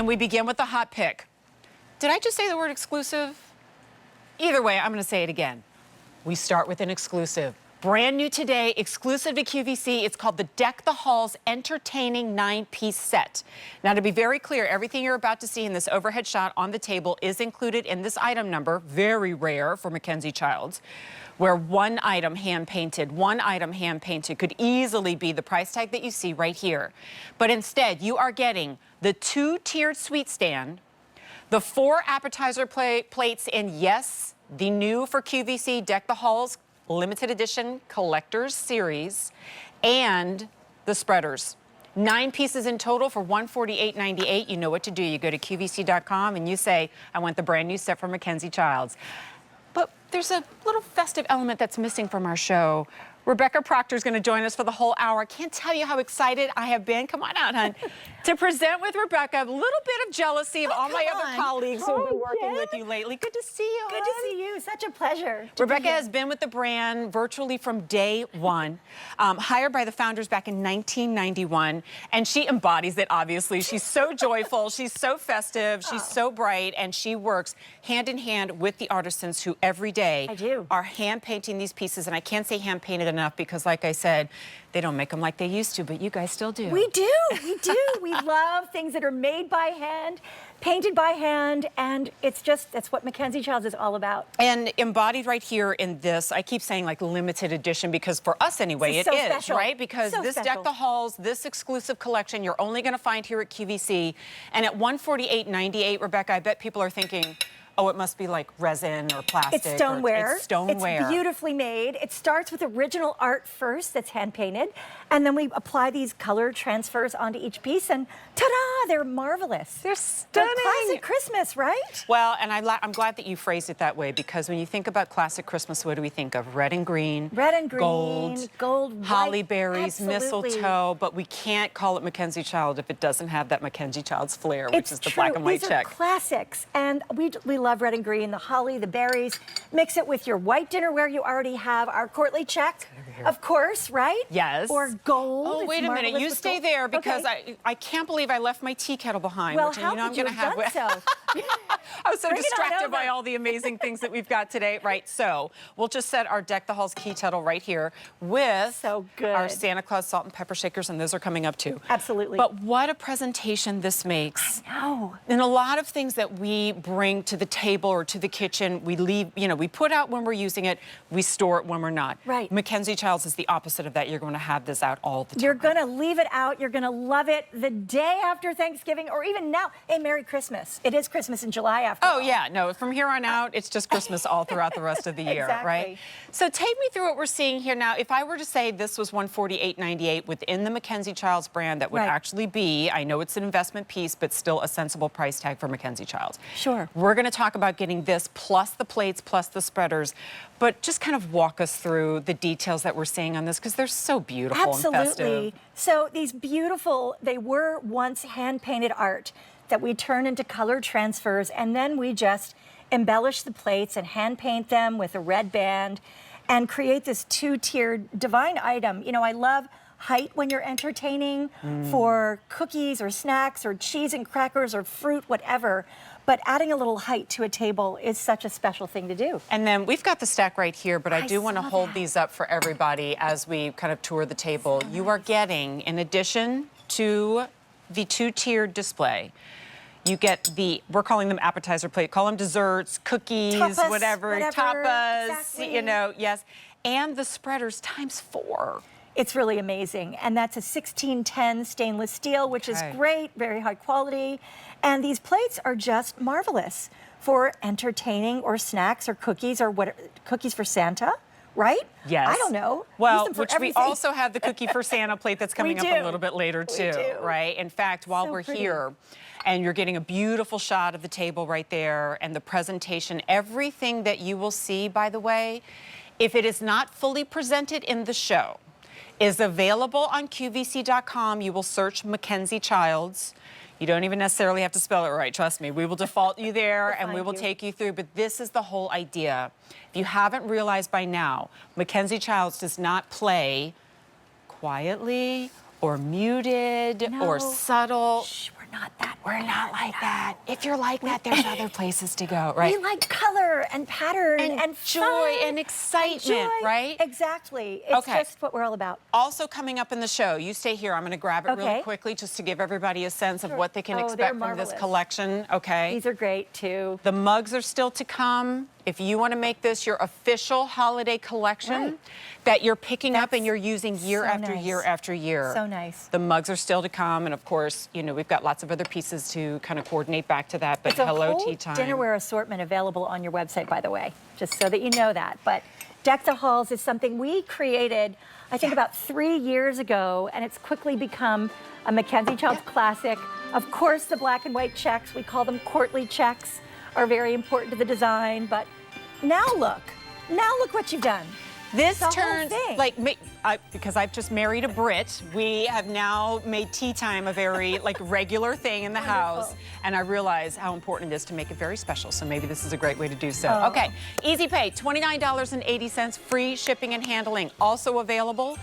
And we begin with the hot pick. Did I just say the word exclusive? Either way, I'm going to say it again. We start with an exclusive. Brand new today, exclusive to QVC. It's called the Deck the Halls Entertaining 9-Piece Set. Now, to be very clear, everything you're about to see in this overhead shot on the table is included in this item number, very rare for MacKenzie-Childs, where one item hand-painted could easily be the price tag that you see right here. But instead, you are getting the 2-tiered sweet stand, the 4 appetizer plates, and yes, the new for QVC Deck the Halls limited edition collector's series, and the spreaders. 9 pieces in total for $148.98. You know what to do. You go to QVC.com and you say, I want the brand new set from MacKenzie-Childs. But there's a little festive element that's missing from our show. Rebecca Proctor is going to join us for the whole hour. I can't tell you how excited I have been. Come on out, hon. To present with Rebecca, a little bit of jealousy of all my other colleagues who have been working with you lately. Good to see you, Good to see you. Such a pleasure. Rebecca has been with the brand virtually from day one, hired by the founders back in 1991, and she embodies it, obviously. She's so joyful, she's so festive, she's so bright, and she works hand in hand with the artisans who every day are hand painting these pieces. And I can't say hand painted enough because, like I said, they don't make them like they used to, but you guys still do. We do, we do. We love things that are made by hand, painted by hand, and it's just, that's what MacKenzie-Childs is all about. And embodied right here in this, I keep saying like limited edition because for us anyway, it is, special. right? Because this Deck the Halls, this exclusive collection, you're only gonna find here at QVC. And at $148.98, Rebecca, I bet people are thinking, oh, it must be like resin or plastic. It's stoneware. It's stoneware. It's beautifully made. It starts with original art first that's hand painted, and then we apply these color transfers onto each piece, and ta-da, they're marvelous. They're stunning. They're classic Christmas, right? Well, and I'm glad that you phrased it that way, because when you think about classic Christmas, what do we think of? Red and green. Red and green. Gold, holly berries, absolutely. mistletoe, but we can't call it MacKenzie-Childs if it doesn't have that MacKenzie-Childs flair, which is the black and white check. These are classics, and we love red and green, the holly, the berries. Mix it with your white dinnerware you already have, our courtly check, of course, right? Yes. Or gold. Oh, wait a minute. You stay there because I can't believe I left my tea kettle behind. Well, which, how you know, could you have done so? I was so Bring it on distracted over. by all the amazing things that we've got today. Right, so we'll just set our Deck the Halls key kettle right here with our Santa Claus salt and pepper shakers, and those are coming up too. Absolutely. But what a presentation this makes. I know. And a lot of things that we bring to the table or to the kitchen, we leave, you know, we put out when we're using it, we store it when we're not. Right. MacKenzie-Childs is the opposite of that. You're going to have this out all the time. You're going to leave it out. You're going to love it the day after Thanksgiving, or even now. Hey, Merry Christmas. It is Christmas in July after all. Oh, yeah. No, from here on out, it's just Christmas all throughout the rest of the year, right? So take me through what we're seeing here now. If I were to say this was $148.98 within the MacKenzie-Childs brand, that would actually be, I know it's an investment piece, but still a sensible price tag for MacKenzie-Childs. Sure. We're going to talk about getting this plus the plates, plus the spreaders, but just kind of walk us through the details that we're seeing on this, because they're so beautiful and festive. Absolutely. So these beautiful, they were once hand-painted art that we turn into color transfers, and then we just embellish the plates and hand paint them with a red band and create this 2-tiered divine item. You know, I love height when you're entertaining for cookies or snacks or cheese and crackers or fruit, whatever. But adding a little height to a table is such a special thing to do. And then we've got the stack right here, but I do want to hold these up for everybody as we kind of tour the table. You are getting, in addition to the 2-tiered display, you get the, we're calling them appetizer plate, call them desserts, cookies, tapas, whatever, tapas, exactly. you know, yes. And the spreaders ×4. It's really amazing. And that's a 1610 stainless steel, which is great, very high quality. And these plates are just marvelous for entertaining or snacks or cookies, or what, cookies for Santa, right? Yes. I don't know. Well, which we also have the cookie for Santa plate that's coming up a little bit later too, right? In fact, while we're here, and you're getting a beautiful shot of the table right there and the presentation, everything that you will see, by the way, if it is not fully presented in the show, is available on QVC.com. You will search MacKenzie-Childs. You don't even necessarily have to spell it right, trust me. We will default you there and we will take you through, but this is the whole idea. If you haven't realized by now, MacKenzie-Childs does not play quietly or muted or subtle. Shh, we're not that. We're not like that. If you're like that, there's other places to go, right? We like color and pattern and joy fun and excitement, joy. right? Exactly. It's just what we're all about. Also coming up in the show, you stay here. I'm going to grab it really quickly just to give everybody a sense of what they can expect from this collection. Okay. These are great too. The mugs are still to come. If you want to make this your official holiday collection that you're picking up and you're using year after year after year. So nice. The mugs are still to come, and of course, you know, we've got lots of other pieces to kind of coordinate back to that. But It's a hello, whole tea time. dinnerware assortment available on your website, by the way, just so that you know that. But Deck the Halls is something we created, I think, about 3 years ago, and it's quickly become a MacKenzie-Childs classic. Of course, the black and white checks, we call them courtly checks, are very important to the design. But now look what you've done. This turns like because I've just married a Brit. We have now made tea time a very like regular thing in the house, and I realize how important it is to make it very special. So maybe this is a great way to do so. Okay, easy pay, $29.80, free shipping and handling, also available.